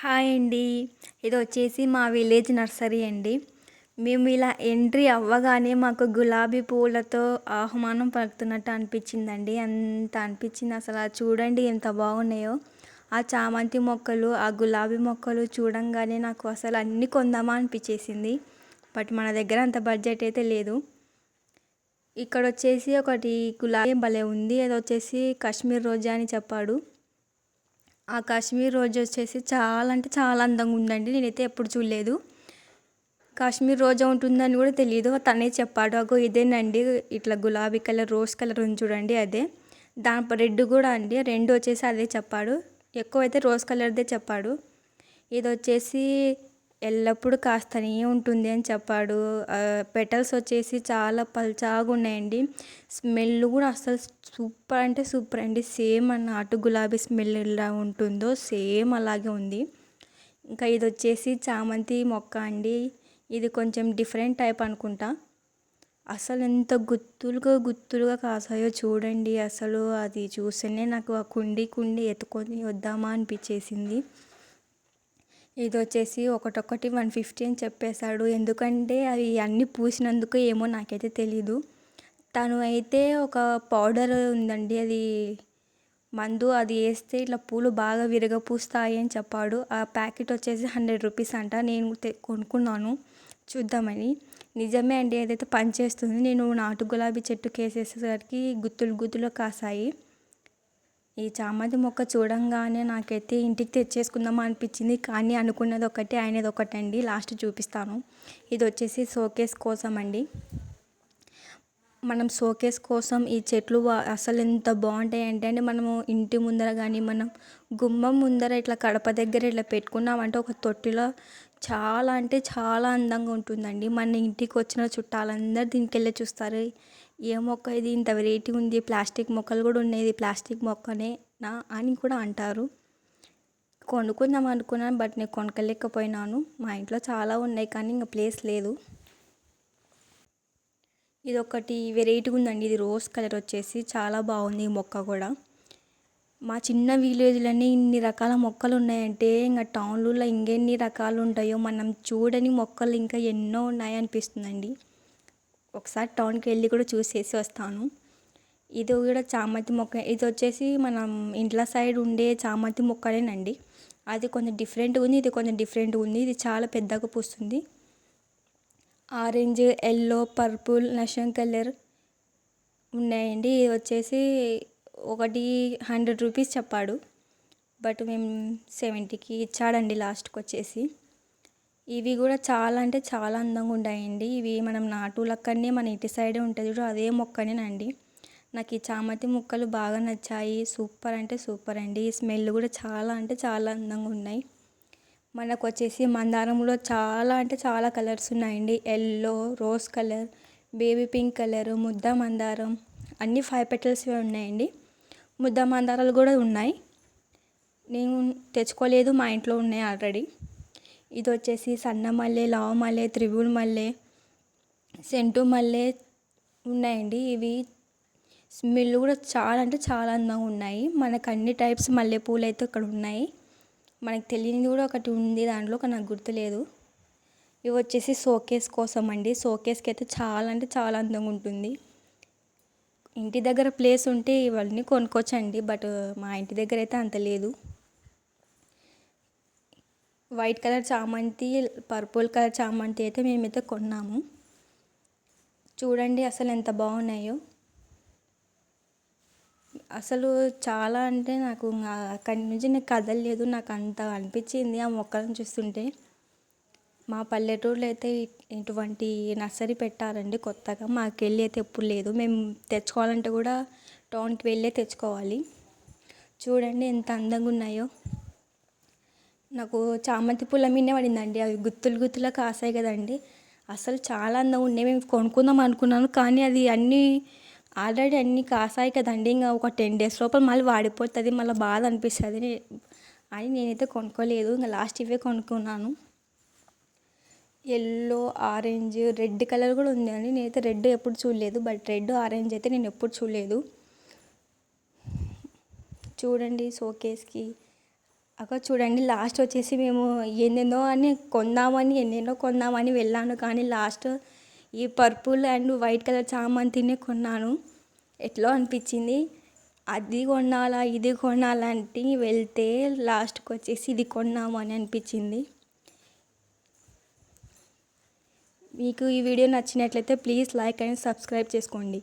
Hi అండి. ఇది వచ్చేసి మా విలేజ్ నర్సరీ అండి. మేము ఇలా ఎంట్రీ అవ్వగానే మాకు గులాబీ పూలతో ఆహ్వానం పలుకుతున్నట్టు అనిపించిందండి. అంత అనిపించింది అసలు. అది చూడండి ఎంత బాగున్నాయో. ఆ చామంతి మొక్కలు, ఆ గులాబీ మొక్కలు చూడంగానే నాకు అసలు అన్నీ కొందామా అనిపించేసింది. బట్ మన దగ్గర అంత బడ్జెట్ అయితే లేదు. ఇక్కడ వచ్చేసి ఒకటి గులాబీ భలే ఉంది. అది వచ్చేసి కాశ్మీర్ రోజా అని చెప్పాడు. ఆ కాశ్మీర్ రోజా వచ్చేసి చాలా అంటే చాలా అందంగా ఉందండి. నేనైతే ఎప్పుడు చూడలేదు. కాశ్మీర్ రోజా ఉంటుందని కూడా తెలియదు. తనే చెప్పాడు. అగో ఇదేనండి, ఇట్లా గులాబీ కలర్, రోజ్ కలర్ ఉంది చూడండి, అదే. దాని రెడ్ కూడా అండి, రెండు వచ్చేసి అదే చెప్పాడు. ఎక్కువ అయితే రోజ్ కలర్దే చెప్పాడు. ఇది వచ్చేసి ఎల్లప్పుడూ కాస్తనే ఉంటుంది అని చెప్పాడు. పెటల్స్ వచ్చేసి చాలా పల్చాగా ఉన్నాయండి. స్మెల్ కూడా అసలు సూపర్ అంటే సూపర్ అండి. సేమ్ మన నాటు గులాబీ స్మెల్ ఎలా ఉంటుందో సేమ్ అలాగే ఉంది. ఇంకా ఇది వచ్చేసి చామంతి మొక్క అండి. ఇది కొంచెం డిఫరెంట్ టైప్ అనుకుంటా. అసలు ఎంత గుత్తులుగా గుత్తులుగా కాసాయో చూడండి. అసలు అది చూస్తేనే నాకు ఆ కుండి ఎత్తుకొని వద్దామా అనిపించేసింది. ఇది వచ్చేసి ఒకటొక్కటి 150 అని చెప్పేశాడు. ఎందుకంటే అవి అన్నీ పూసినందుకు ఏమో నాకైతే తెలీదు. తను అయితే ఒక పౌడర్ ఉందండి, అది మందు, అది వేస్తే ఇట్లా పూలు బాగా విరగపూస్తాయి అని చెప్పాడు. ఆ ప్యాకెట్ వచ్చేసి 100 రూపీస్ అంట. నేను కొనుక్కున్నాను చూద్దామని. నిజమే అండి, ఏదైతే పనిచేస్తుంది. నేను నాటు గులాబీ చెట్టుకి వేసేసరికి గుత్తులు కాసాయి. ఈ చామంతి మొక్క చూడంగానే నాకైతే ఇంటికి తెచ్చేసుకుందామా అనిపించింది. కానీ అనుకున్నది ఒకటి, అయినది ఒకటండి. లాస్ట్ చూపిస్తాను. ఇది వచ్చేసి షోకేస్ కోసం అండి. మనం షోకేస్ కోసం ఈ చెట్లు అసలు ఎంత బాగుంటాయి అంటే అండి, మనము ఇంటి ముందర కానీ, మనం గుమ్మం ముందర ఇట్లా కడప దగ్గర ఇట్లా పెట్టుకున్నామంటే ఒక తొట్టిలో చాలా అంటే చాలా అందంగా ఉంటుందండి. మన ఇంటికి వచ్చిన చుట్టాలందరూ దీనికి వెళ్ళి చూస్తారు. ఏ మొక్క ఇది, ఇంత వెరైటీ ఉంది, ప్లాస్టిక్ మొక్కలు కూడా ఉన్నాయి, ఇది ప్లాస్టిక్ మొక్కనే నా అని కూడా అంటారు. కొనుక్కుందాం అనుకున్నాను, బట్ నేను కొనుక్కోలేకపోయినాను. మా ఇంట్లో చాలా ఉన్నాయి కానీ ఇంకా ప్లేస్ లేదు. ఇది ఒకటి వెరైటీగా ఉందండి. ఇది రోజ్ కలర్ వచ్చేసి చాలా బాగుంది ఈ మొక్క కూడా. మా చిన్న విలేజ్లోనే ఇన్ని రకాల మొక్కలు ఉన్నాయంటే ఇంకా టౌన్లలో ఇంకెన్ని రకాలు ఉంటాయో. మనం చూడని మొక్కలు ఇంకా ఎన్నో ఉన్నాయనిపిస్తుందండి. ఒకసారి టౌన్కి వెళ్ళి కూడా చూసేసి వస్తాను. ఇది కూడా చామంతి మొక్క. ఇది వచ్చేసి మనం ఇంట్లో సైడ్ ఉండే చామంతి మొక్కలేనండి. అది కొంచెం డిఫరెంట్గా ఉంది, ఇది కొంచెం డిఫరెంట్గా ఉంది. ఇది చాలా పెద్దగా పూస్తుంది. ఆరెంజ్, ఎల్లో, పర్పుల్, నషం కలర్ ఉన్నాయండి. ఇది వచ్చేసి ఒకటి 100 రూపీస్ చెప్పాడు. బట్ మేము 70కి ఇచ్చాడండి లాస్ట్కి వచ్చేసి. ఇవి కూడా చాలా అంటే చాలా అందంగా ఉంటాయండి. ఇవి మనం నాటు లక్కనే మన ఇంటి సైడే ఉంటుంది చూడు, అదే మొక్కనేనండి. నాకు ఈ చామంతి మొక్కలు బాగా నచ్చాయి. సూపర్ అంటే సూపర్ అండి. ఈ స్మెల్ కూడా చాలా అంటే చాలా అందంగా ఉన్నాయి. మనకు వచ్చేసి మందారంలో చాలా అంటే చాలా కలర్స్ ఉన్నాయండి. Yellow, rose colour, baby pink colour, ముద్ద మందారం, అన్నీ 5 పెటల్స్వే ఉన్నాయండి. ముద్ద మందారాలు కూడా ఉన్నాయి. నేను తెచ్చుకోలేదు, మా ఇంట్లో ఉన్నాయి ఆల్రెడీ. ఇది వచ్చేసి సన్న మల్లె, లావు మల్లె, త్రిబుల్ మల్లె, సెంటు మల్లె ఉన్నాయండి. ఇవి స్మెల్ కూడా చాలా అంటే చాలా అందంగా ఉన్నాయి. మనకు అన్ని టైప్స్ మల్లెపూలు అయితే ఇక్కడ ఉన్నాయి. మనకు తెలియనిది కూడా ఒకటి ఉంది దాంట్లో, కానీ నాకు గుర్తులేదు. ఇవి వచ్చేసి షోకేస్ కోసం అండి. షోకేస్కి అయితే చాలా అంటే చాలా అందంగా ఉంటుంది. ఇంటి దగ్గర ప్లేస్ ఉంటే ఇవన్నీ కొనుక్కోవచ్చండి, బట్ మా ఇంటి దగ్గర అయితే అంత లేదు. వైట్ కలర్ చామంతి, పర్పుల్ కలర్ చామంతి అయితే మేమైతే కొన్నాము. చూడండి అసలు ఎంత బాగున్నాయో. అసలు చాలా అంటే నాకు అక్కడి నుంచి నాకు కదలలేదు. నాకు అంత అనిపించింది ఆ మొక్కలను చూస్తుంటే. మా పల్లెటూరులో అయితే ఇటువంటి నర్సరీ పెట్టారండి కొత్తగా. మాకు వెళ్ళి అయితే ఎప్పుడు లేదు. మేము తెచ్చుకోవాలంటే కూడా టౌన్కి వెళ్ళే తెచ్చుకోవాలి. చూడండి ఎంత అందంగా ఉన్నాయో. నాకు చామంతి పూల మీదనే పడిందండి. అవి గుత్తులుగా కాసాయి కదండి, అసలు చాలా అందంగా ఉన్నాయి. మేము కొనుక్కుందాం అనుకున్నాను, కానీ అది ఆల్రెడీ అన్నీ కాసాయి కదండి. ఇంకా ఒక 10 days లోపల మళ్ళీ వాడిపోతుంది, మళ్ళీ బాధ అనిపిస్తుంది అని నేనైతే కొనుక్కోలేదు. ఇంకా లాస్ట్ ఇవే కొనుక్కున్నాను. ఎల్లో, ఆరెంజ్, రెడ్ కలర్ కూడా ఉంది అండి. నేనైతే రెడ్ ఎప్పుడు చూడలేదు, బట్ రెడ్, ఆరెంజ్ అయితే నేను ఎప్పుడు చూడలేదు. చూడండి షోకేస్కి అక్కడ చూడండి లాస్ట్ వచ్చేసి మేము ఎన్నెన్నో అని కొందామని ఎన్నెన్నో కొందామని వెళ్ళాను, కానీ లాస్ట్ ఈ పర్పుల్ అండ్ వైట్ కలర్ చామంతినే కొన్నాను. ఎట్లా అనిపించింది, అది కొనాలా ఇది కొనాలా అంటే వెళ్తే లాస్ట్కి వచ్చేసి ఇది కొన్నాము అని అనిపించింది. మీకు ఈ వీడియో నచ్చినట్లయితే ప్లీజ్ లైక్ అండ్ సబ్స్క్రైబ్ చేసుకోండి.